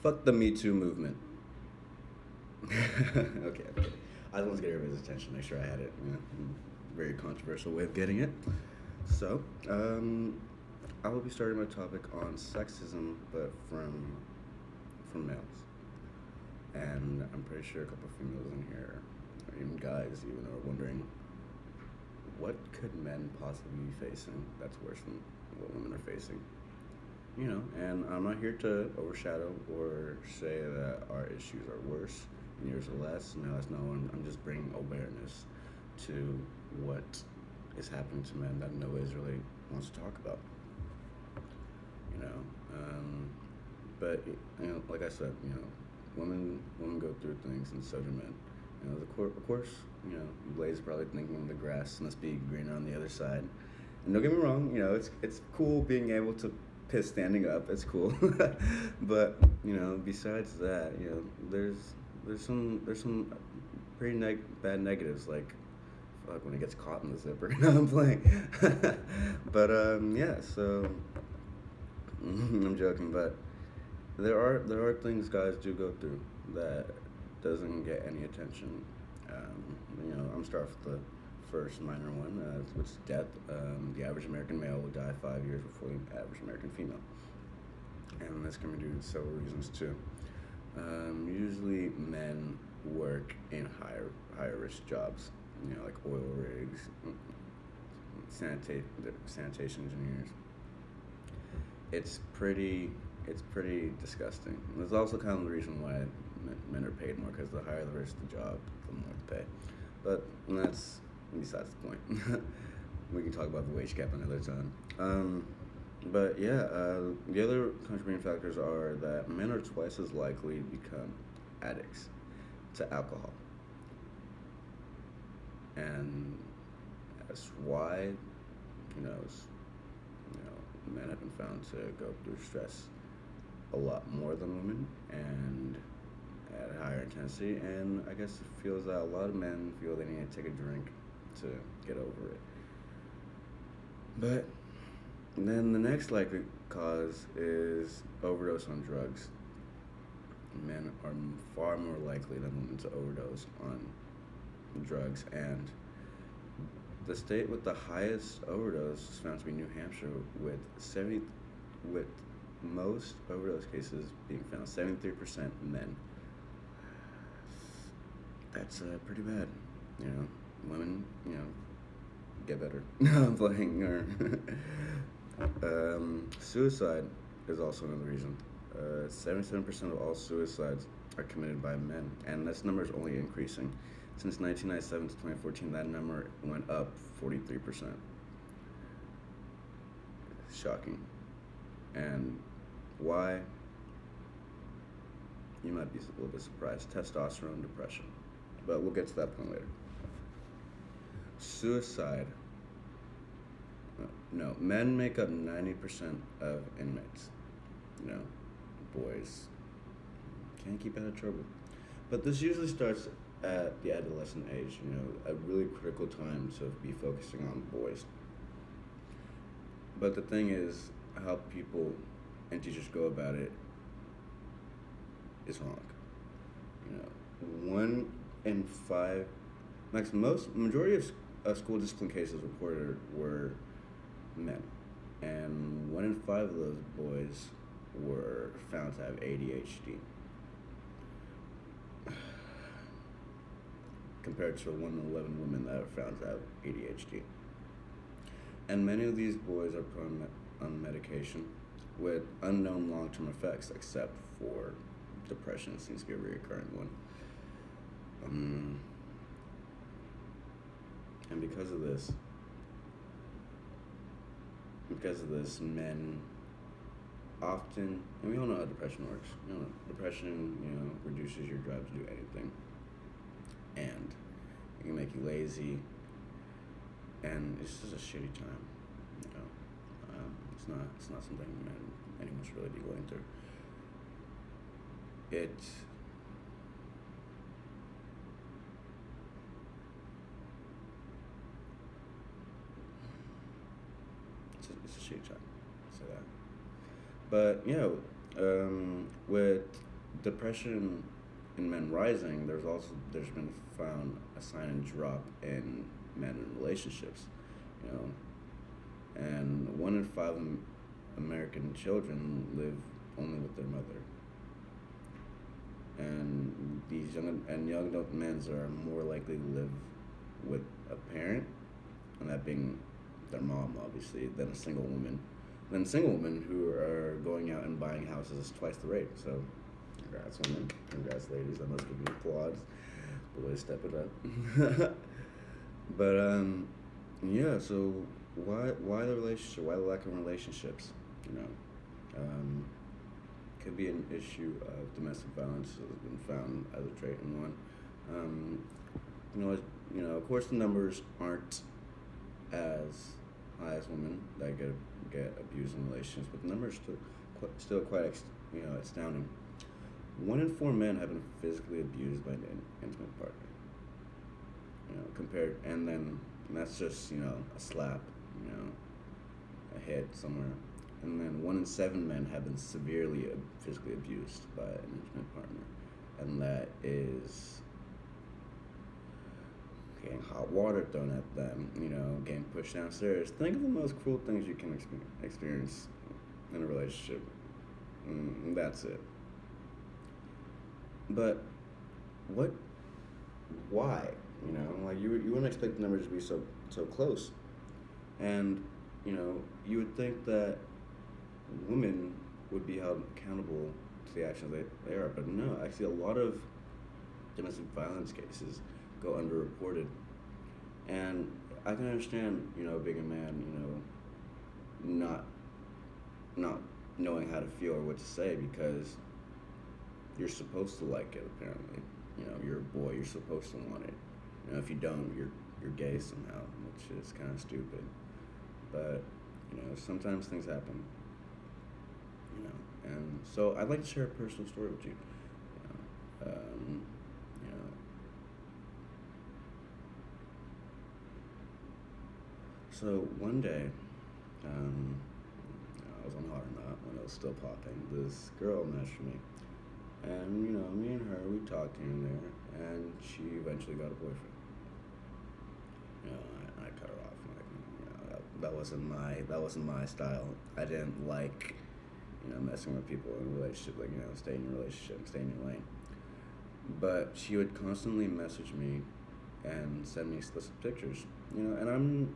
Fuck the Me Too movement. Okay, okay. I just want to get everybody's attention, make sure I had it. Yeah, very controversial way of getting it. So, I will be starting my topic on sexism, but from males. And I'm pretty sure a couple of females in here, or even guys, even are wondering, what could men possibly be facing that's worse than what women are facing? And I'm not here to overshadow or say that our issues are worse and yours are less. No, that's not what I'm just bringing awareness to what is happening to men that nobody's really wants to talk about. You know, um, but like I said, women go through things, and so do men. Of course, Blaze probably thinking the grass must be greener on the other side. And don't get me wrong, it's cool being able to piss standing up. It's cool, but besides that, there's some pretty bad negatives, like fuck when it gets caught in the zipper. No, I'm playing, but yeah. So I'm joking, but there are things guys do go through that doesn't get any attention. I'm starting with the first minor one, which is death. The average American male will die 5 years before the average American female, and this can be due to several reasons too. Usually, men work in higher risk jobs, like oil rigs, sanitation engineers. It's pretty disgusting. And there's also kind of the reason why men are paid more, because the higher the risk of the job, the more the pay. But that's besides the point. We can talk about the wage gap another time. But yeah, the other contributing factors are that men are twice as likely to become addicts to alcohol, and that's why you know, men have been found to go through stress a lot more than women, and at a higher intensity. And I guess it feels that a lot of men feel they need to take a drink to get over it. But then the next likely cause is overdose on drugs. Men are far more likely than women to overdose on drugs, and the state with the highest overdose is found to be New Hampshire, with most overdose cases being found 73% men. That's pretty bad. Women, get better. I'm playing. Or suicide is also another reason. 77% of all suicides are committed by men, and this number is only increasing. Since 1997 to 2014, that number went up 43%. Shocking. And why? You might be a little bit surprised. Testosterone, depression. But we'll get to that point later. Suicide. No, men make up 90% of inmates. Boys can't keep out of trouble. But this usually starts at the adolescent age, a really critical time to be focusing on boys. But the thing is, how people and teachers go about it is wrong. 1 in 5, majority of school discipline cases reported were men, and 1 in 5 of those boys were found to have ADHD, compared to 1 in 11 women that are found to have ADHD. And many of these boys are put on medication with unknown long-term effects, except for depression. It seems to be a recurring one. And because of this, men often, and we all know how depression works. Depression, reduces your drive to do anything, and it can make you lazy, and it's just a shitty time. It's not something anyone should really be going through. It's a shitty time. Say that. But with depression in men rising, there's been found a sign and drop in men in relationships, you know, and 1 in 5 American children live only with their mother, and young adult men are more likely to live with a parent, and that being their mom, obviously, than single women who are going out and buying houses twice the rate. So, congrats, women. Congrats, ladies. I must give you applause. The way to step it up. But yeah. So why the relationship? Why the lack of relationships? You know, could be an issue of domestic violence has been found as a trait in one. Um, of course, the numbers aren't as high as women that get abused in relationships, but the numbers still quite astounding. 1 in 4 men have been physically abused by an intimate partner. And that's just a slap, a hit somewhere, and then 1 in 7 men have been severely physically abused by an intimate partner, and that is getting hot water thrown at them, getting pushed downstairs. Think of the most cruel things you can experience in a relationship. That's it. But why? Like you wouldn't expect the numbers to be so close, and you would think that women would be held accountable to the actions they are, but no. Actually, a lot of domestic violence cases go underreported, and I can understand being a man, not knowing how to feel or what to say, because you're supposed to like it, apparently. You're a boy, you're supposed to want it. If you don't, you're gay somehow, which is kind of stupid. But sometimes things happen. And so I'd like to share a personal story with you. You know, um, you know. So one day, I was on Hard Knot when it was still popping. This girl messaged me, and me and her, we talked here and there, and she eventually got a boyfriend. I cut her off. Like, that wasn't my style. I didn't like, messing with people in a relationship. Like, stay in your relationship, stay in your lane. But she would constantly message me and send me explicit pictures. And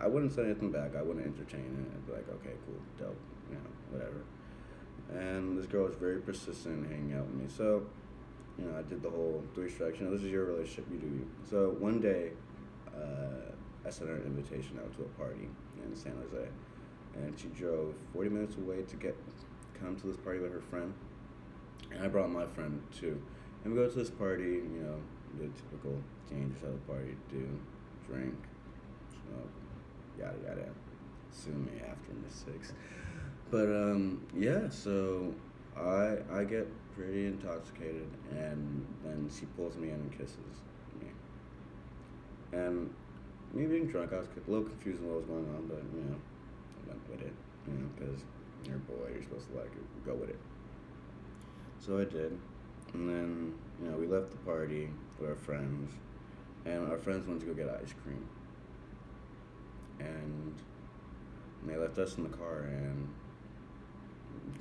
I wouldn't say anything back. I wouldn't entertain it. I'd be like, okay, cool, dope, whatever. And this girl was very persistent in hanging out with me. So, I did the whole 3 strikes. This is your relationship, you do you. So one day, I sent her an invitation out to a party in San Jose, and she drove 40 minutes away to come to this party with her friend, and I brought my friend too. And we go to this party, the typical teenagers at the party do: drink, smoke, yada yada. Sue me after Miss Six. But yeah, so I get pretty intoxicated, and then she pulls me in and kisses me. And me being drunk, I was a little confused on what was going on, but I went with it, because you're a boy, you're supposed to like it, go with it. So I did, and then we left the party with our friends, and our friends went to go get ice cream, and they left us in the car, and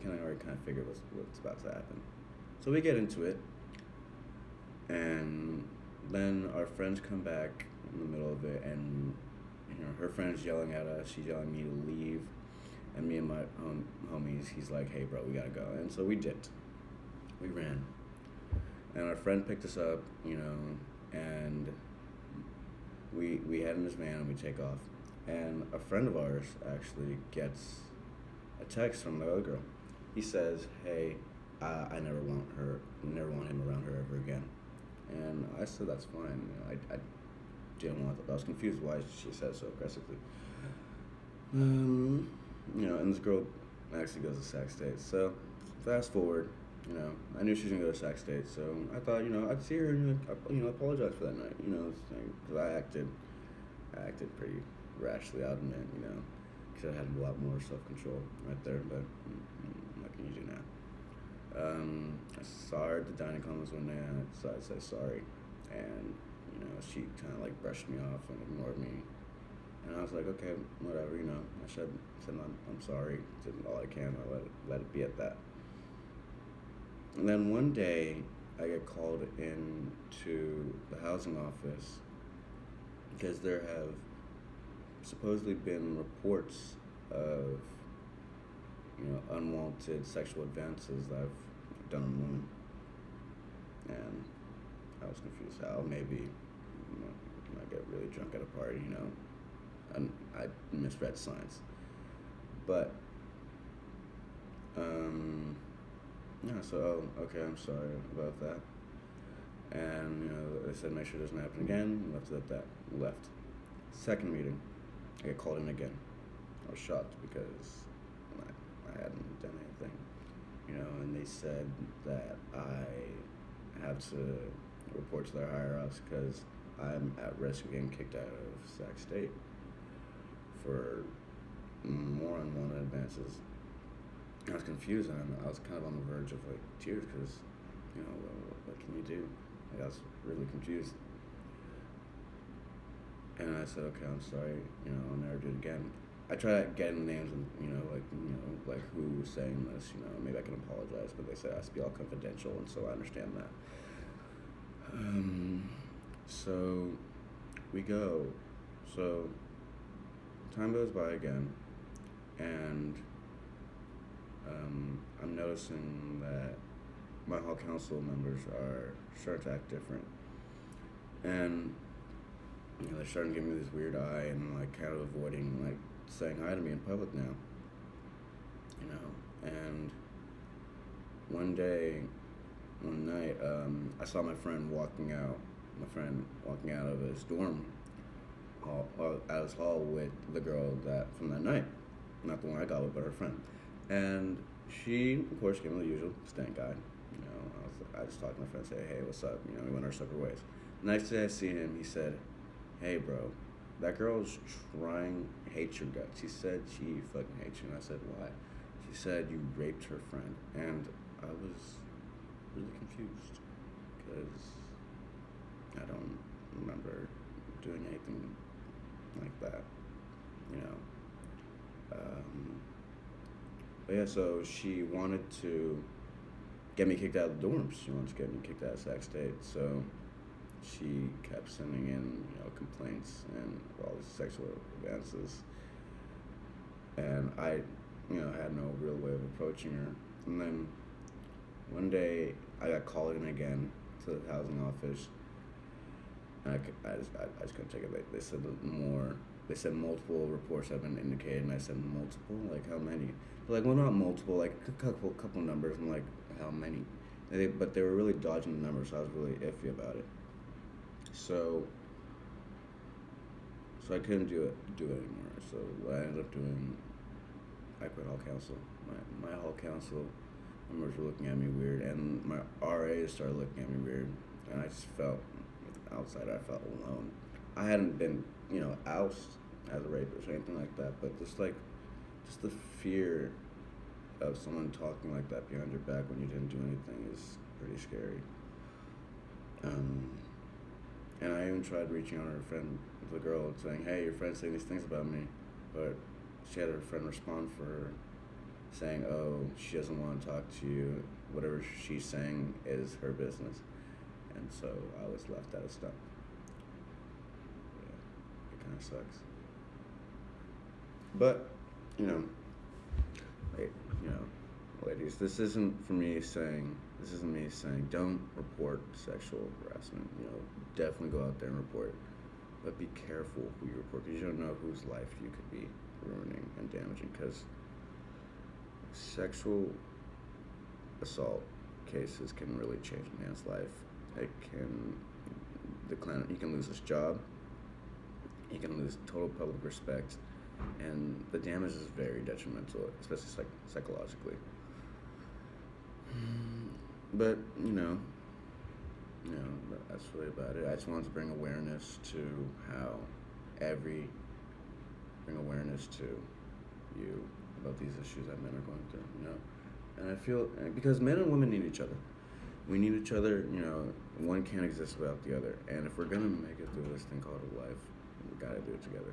you already figured what's about to happen. So we get into it, and then our friends come back in the middle of it, and her friend's yelling at us. She's yelling at me to leave, and me and my homies, he's like, "Hey, bro, we gotta go." And so we dipped. We ran, and our friend picked us up, and we head in his van and we take off. And a friend of ours actually gets a text from the other girl. He says, "Hey, I never want him around her ever again." And I said, "That's fine." I didn't want that. I was confused why she said so aggressively. And this girl actually goes to Sac State. So fast forward, I knew she was gonna go to Sac State, so I thought, I'd see her and apologize for that night, because I acted pretty rashly, I'll admit, because I had a lot more self-control right there, but what can you do now? I saw her at the dining commons one day, and I decided to say sorry. And, she kind of like brushed me off and ignored me. And I was like, okay, whatever, I said I'm sorry, did all I can, I let it be at that. And then one day, I get called in to the housing office because there have supposedly been reports of, unwanted sexual advances that I've done on women. And I was confused how maybe I get really drunk at a party, and I misread signs. But, yeah, so, okay, I'm sorry about that. And, they said make sure it doesn't happen again, left it at that, left. Second meeting, I get called in again. I was shocked because I hadn't done anything, and they said that I have to report to their higher ups because I'm at risk of getting kicked out of Sac State for more unwanted advances. I was confused, and I was kind of on the verge of like tears because, what can you do? Like, I was really confused. And I said, okay, I'm sorry, I'll never do it again. I tried getting names and, like who was saying this, maybe I can apologize, but they said it has to be all confidential, and so I understand that. So we go. So time goes by again, and I'm noticing that my hall council members are starting to act different. And they're starting to give me this weird eye and like kind of avoiding like saying hi to me in public now. And one night, I saw my friend walking out of his dorm out of his hall with the girl from that night, not the one I got with, but her friend. And she, of course, gave me the usual stank eye. I just talked to my friend, say, hey, what's up? We went our separate ways. The next day I see him, he said, hey, bro, that girl's hates your guts. She said she fucking hates you. And I said, why? She said you raped her friend. And I was really confused because I don't remember doing anything like that, But yeah, so she wanted to get me kicked out of the dorms. She wanted to get me kicked out of Sac State. So she kept sending in, complaints and all these sexual advances. And I, had no real way of approaching her. And then one day I got called in again to the housing office. And I just couldn't take it. They said multiple reports have been indicated, and I said multiple? Like, how many? They're like, well, not multiple, like a couple numbers. I'm like, how many? But they were really dodging the numbers, so I was really iffy about it. So I couldn't do it anymore. So what I ended up doing, I quit hall council. My hall council members were looking at me weird, and my RAs started looking at me weird, and I just felt outside. I felt alone. I hadn't been, ousted as a rapist or anything like that, but just the fear of someone talking like that behind your back when you didn't do anything is pretty scary. And I even tried reaching out to her friend, the girl, and saying, hey, your friend's saying these things about me, but she had her friend respond for her, saying, oh, she doesn't want to talk to you, whatever she's saying is her business. And so I was left at a stop. Yeah, it kind of sucks. But, ladies, this isn't me saying don't report sexual harassment. Definitely go out there and report it. But be careful who you report, because you don't know whose life you could be ruining and damaging, because sexual assault cases can really change a man's life. It can he can lose his job, he can lose total public respect, and the damage is very detrimental, especially psychologically. But that's really about it. I just wanted to bring awareness to bring awareness to you about these issues that men are going through. And I feel because men and women need each other. we need each other. You know, one can't exist without the other. And if we're gonna make it through this thing called a life, we gotta do it together.